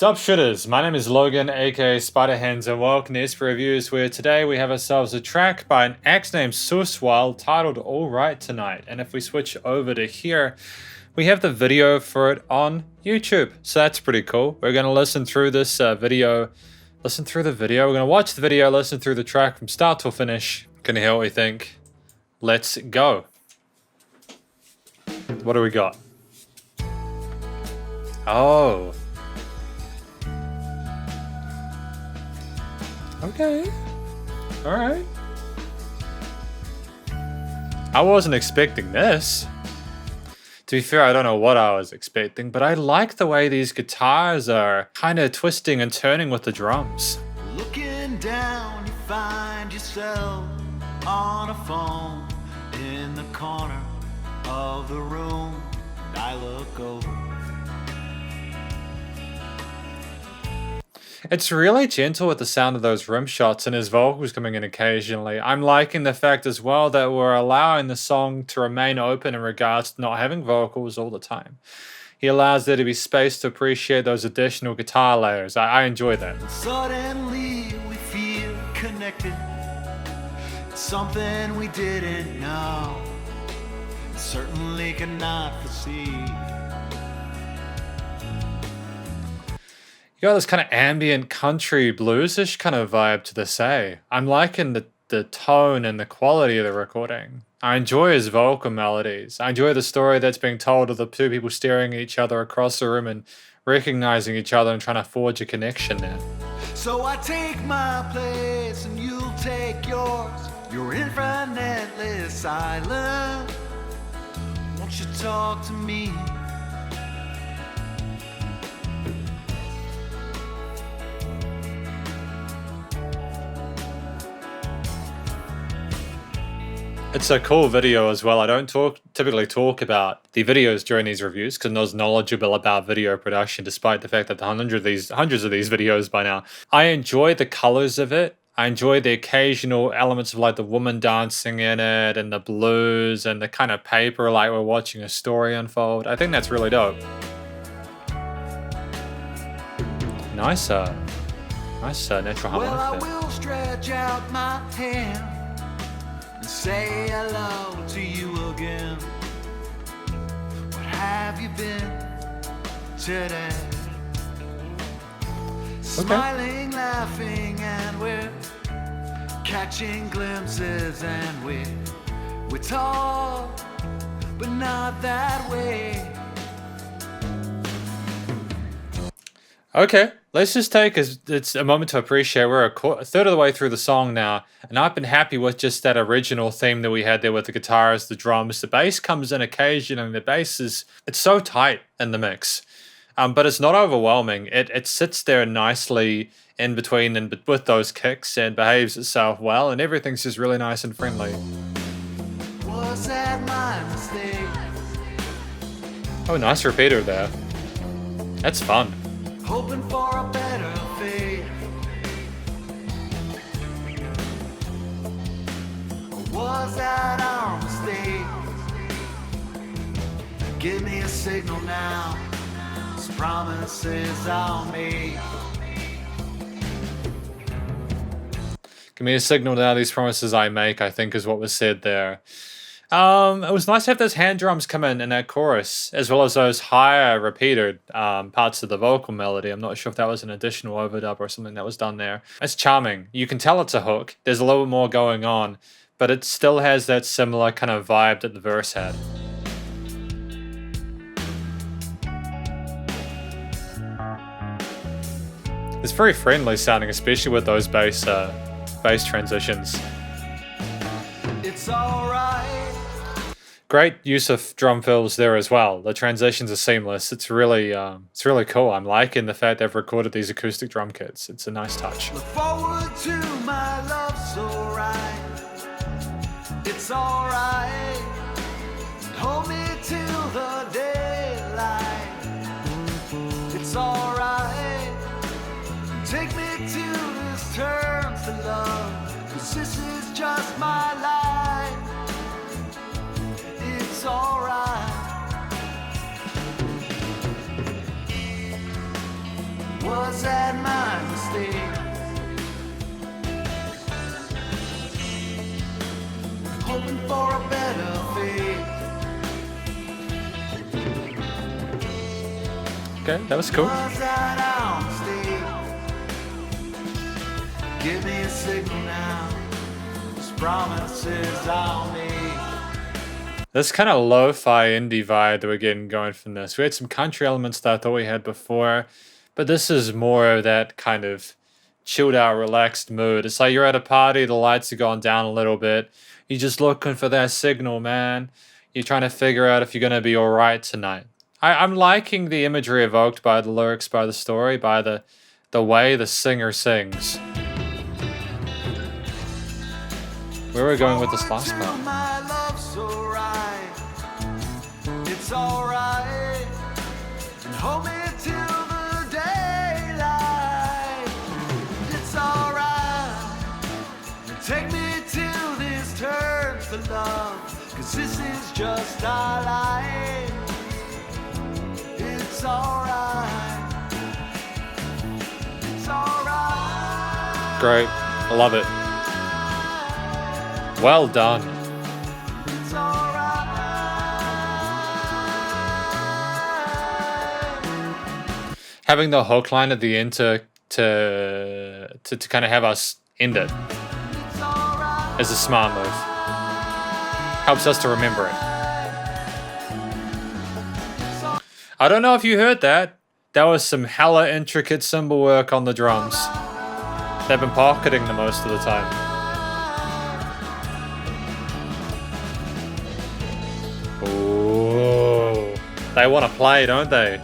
Sup shooters, my name is Logan aka Spiderhands and welcome to SP Reviews, where today we have ourselves a track by an act named Suswal titled Alright Tonight. And if we switch over to here, we have the video for it on YouTube. So that's pretty cool. We're going to listen through this video. We're going to watch the video, listen through the track from start to finish. Gonna hear what we think. Let's go. What do we got? Oh. Okay. Alright. I wasn't expecting this. To be fair, I don't know what I was expecting, but I like the way these guitars are kind of twisting and turning with the drums. Looking down, you find yourself on a phone in the corner of the room. I look over. It's really gentle with the sound of those rim shots and his vocals coming in occasionally. I'm liking the fact as well that we're allowing the song to remain open in regards to not having vocals all the time. He allows there to be space to appreciate those additional guitar layers. I enjoy that. Suddenly we feel connected. It's something we didn't know. Certainly cannot foresee. You got this kind of ambient country bluesish kind of vibe to this, eh? I'm liking the tone and the quality of the recording. I enjoy his vocal melodies. I enjoy the story that's being told of the two people staring at each other across the room and recognizing each other and trying to forge a connection there. So I take my place and you'll take yours. You're infinitely silent. Won't you talk to me? It's a cool video as well. I don't typically talk about the videos during these reviews because I'm not as knowledgeable about video production, despite the fact that the hundreds of these videos by now. I enjoy the colors of it. I enjoy the occasional elements of like the woman dancing in it and the blues and the kind of paper like we're watching a story unfold. I think that's really dope. Nice natural harmonic Well, I there. will stretch out my hand and say hello to you again. What have you been today? Smiling, laughing, and we're catching glimpses, and we talk, but not that way. Okay, let's just take it's a moment to appreciate we're a third of the way through the song now, and I've been happy with just that original theme that we had there with the guitars, the drums. The bass comes in occasionally, and the bass it's so tight in the mix, but it's not overwhelming. It sits there nicely in between and with those kicks and behaves itself well, and everything's just really nice and friendly. Was that my mistake? Oh, nice repeater there. That's fun. Hoping for a better fate. Or was that our mistake? Give me a signal now. These promises I'll make. Give me a signal now, these promises I make, I think is what was said there. It was nice to have those hand drums come in that chorus, as well as those higher repeated parts of the vocal melody. I'm not sure if that was an additional overdub or something that was done there. It's charming. You can tell it's a hook. There's a little bit more going on, but it still has that similar kind of vibe that the verse had. It's very friendly sounding, especially with those bass transitions. It's alright. Great use of drum fills there as well. The transitions are seamless. It's really cool. I'm liking the fact they've recorded these acoustic drum kits. It's a nice touch. Look forward to my love, so right. It's alright. Hold me till the daylight. It's alright. Take me to this turn for love, 'cause this is just my life. It's alright. Was that my mistake? Hoping for a better fate. Okay, that was cool. Was that our mistake? Give me a signal now. These promises I'll make. This kind of lo-fi indie vibe that we're getting going from this. We had some country elements that I thought we had before, but this is more of that kind of chilled out, relaxed mood. It's like you're at a party, the lights are going down a little bit. You're just looking for that signal, man. You're trying to figure out if you're going to be all right tonight. I'm liking the imagery evoked by the lyrics, by the story, by the way the singer sings. Where are we going with this last part? It's alright. Hold me till the daylight. It's alright. Take me till this turns to love. 'Cause this is just our life. It's alright. It's alright. Great. I love it. Well done. It's alright. Having the hook line at the end to kind of have us end it is a smart move. Helps us to remember it. I don't know if you heard that. That was some hella intricate cymbal work on the drums. They've been pocketing them most of the time. Ooh, they want to play, don't they?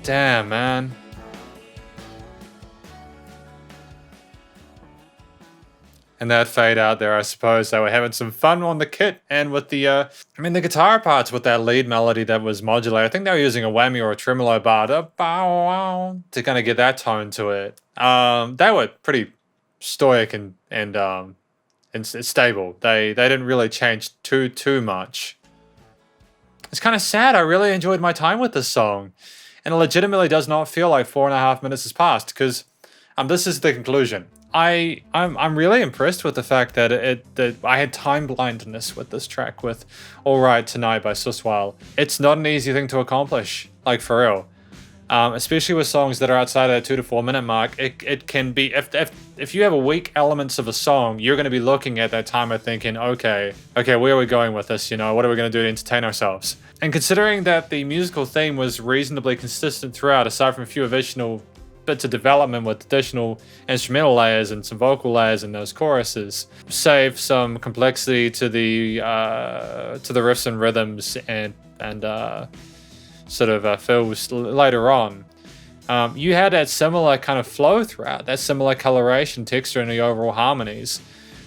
Damn, man. And that fade out there, I suppose they were having some fun on the kit and with the, the guitar parts with that lead melody that was modulated. I think they were using a whammy or a tremolo bar to kind of get that tone to it. They were pretty stoic and stable. They didn't really change too much. It's kind of sad. I really enjoyed my time with this song. And it legitimately does not feel like 4.5 minutes has passed, because this is the conclusion. I'm really impressed with the fact that I had time blindness with this track, with All Right Tonight by Suswal. It's not an easy thing to accomplish, like for real. Especially with songs that are outside of that 2 to 4 minute mark. It can be, if you have a weak elements of a song, you're going to be looking at that timer thinking, okay, where are we going with this? What are we going to do to entertain ourselves? And considering that the musical theme was reasonably consistent throughout, aside from a few additional bits of development with additional instrumental layers and some vocal layers in those choruses, save some complexity to the riffs and rhythms and sort of fills later on. You had that similar kind of flow throughout, that similar coloration, texture, and the overall harmonies.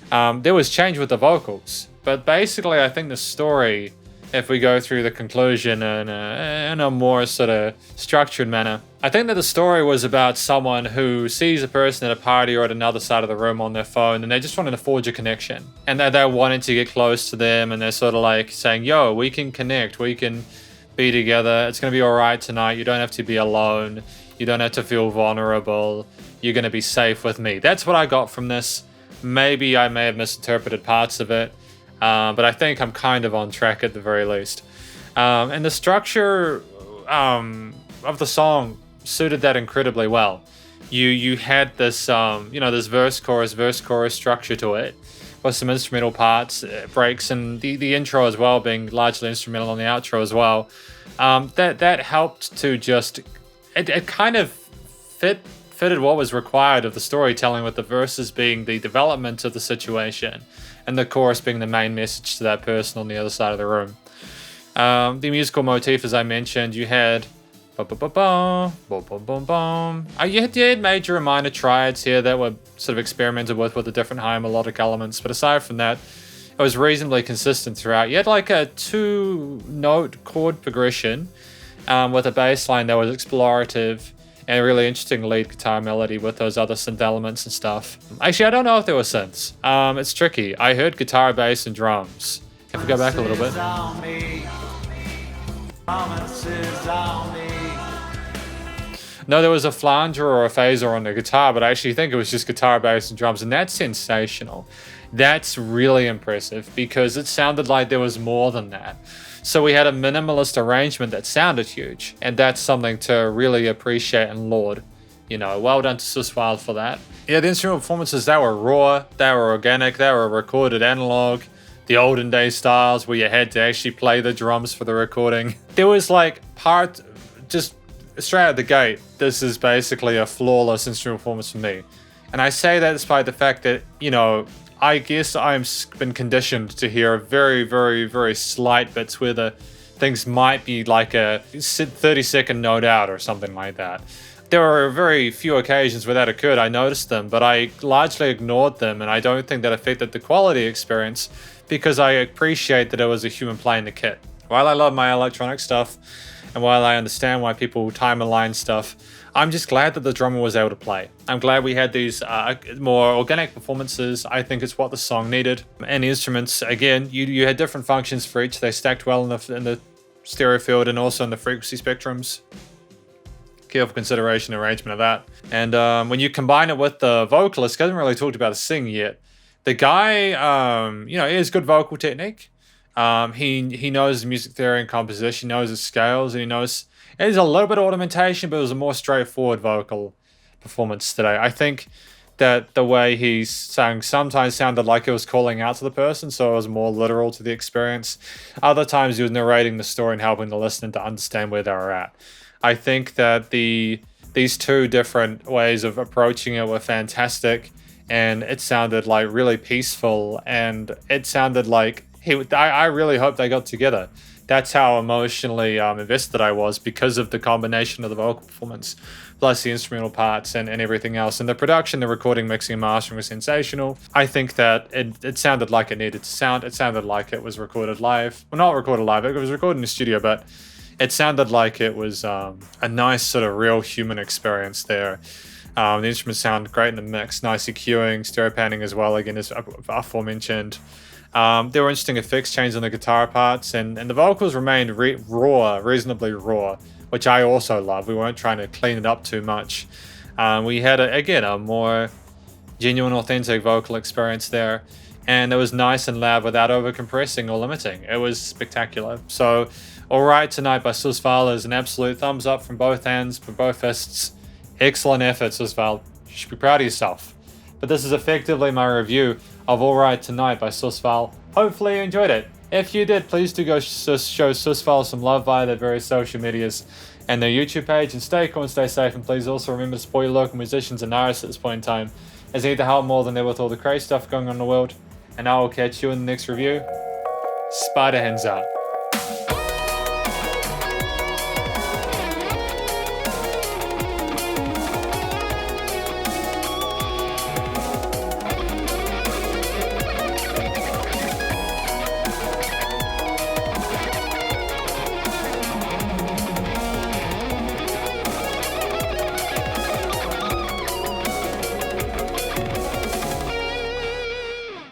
There was change with the vocals, but basically I think the story, if we go through the conclusion in a more sort of structured manner, I think that the story was about someone who sees a person at a party or at another side of the room on their phone, and they just wanted to forge a connection. And they're wanting to get close to them, and they're sort of like saying, yo, we can connect, we can be together, it's going to be all right tonight, you don't have to be alone, you don't have to feel vulnerable, you're going to be safe with me. That's what I got from this. Maybe I may have misinterpreted parts of it. But I think I'm kind of on track at the very least. And the structure of the song suited that incredibly well. You had this, this verse chorus structure to it, with some instrumental parts, breaks, and the intro as well being largely instrumental on the outro as well. That helped to just, it kind of fitted what was required of the storytelling, with the verses being the development of the situation, and the chorus being the main message to that person on the other side of the room. The musical motif, as I mentioned, you had you had major and minor triads here that were sort of experimented with the different high melodic elements, but aside from that, it was reasonably consistent throughout. You had like a 2-note chord progression with a bass line that was explorative, and a really interesting lead guitar melody with those other synth elements and stuff. Actually, I don't know if there were synths. It's tricky. I heard guitar, bass, and drums. If we go back a little bit. No, there was a flanger or a phaser on the guitar, but I actually think it was just guitar, bass, and drums, and that's sensational. That's really impressive because it sounded like there was more than that. So we had a minimalist arrangement that sounded huge, and that's something to really appreciate and laud. You know, well done to Suswild for that. Yeah, the instrumental performances, they were raw, they were organic, they were recorded analog, the olden day styles where you had to actually play the drums for the recording. There was like just straight out the gate, this is basically a flawless instrumental performance for me. And I say that despite the fact that, you know, I guess I've been conditioned to hear very, very, very slight bits where the things might be like a 30-second note out or something like that. There were very few occasions where that occurred. I noticed them, but I largely ignored them, and I don't think that affected the quality experience because I appreciate that it was a human playing the kit. While I love my electronic stuff, and while I understand why people time align stuff, I'm just glad that the drummer was able to play. I'm glad we had these more organic performances. I think it's what the song needed. And the instruments, again, you had different functions for each. They stacked well in the stereo field and also in the frequency spectrums. Careful consideration and arrangement of that. And when you combine it with the vocalist, he hasn't really talked about the singing yet. The guy, you know, he has good vocal technique. He knows music theory and composition, knows his scales, and he knows there's a little bit of ornamentation, but it was a more straightforward vocal performance today. I think that the way he sang sometimes sounded like it was calling out to the person, so it was more literal to the experience. Other times he was narrating the story and helping the listener to understand where they were at. I think that these two different ways of approaching it were fantastic, and it sounded like really peaceful, and it sounded like I really hope they got together. That's how emotionally invested I was because of the combination of the vocal performance, plus the instrumental parts and everything else. And the production, the recording, mixing, and mastering was sensational. I think that it sounded like it needed to sound. It sounded like it was recorded live. Well, not recorded live, it was recorded in the studio, but it sounded like it was a nice sort of real human experience there. The instruments sound great in the mix, nice EQing, stereo panning as well, again, as aforementioned. There were interesting effects changes on the guitar parts, and the vocals remained reasonably raw, which I also love. We weren't trying to clean it up too much. We had, a more genuine, authentic vocal experience there, and it was nice and loud without over-compressing or limiting. It was spectacular. So, All Right Tonight by Suswild is an absolute thumbs up from both hands, from both fists. Excellent effort, Suswild. You should be proud of yourself. But this is effectively my review of All Right Tonight by Suswild. Hopefully you enjoyed it. If you did, please do go show Suswild some love via their various social medias and their YouTube page. And stay cool and stay safe. And please also remember to support your local musicians and artists at this point in time, as they need the help more than ever with all the crazy stuff going on in the world. And I will catch you in the next review. Spiderhands out.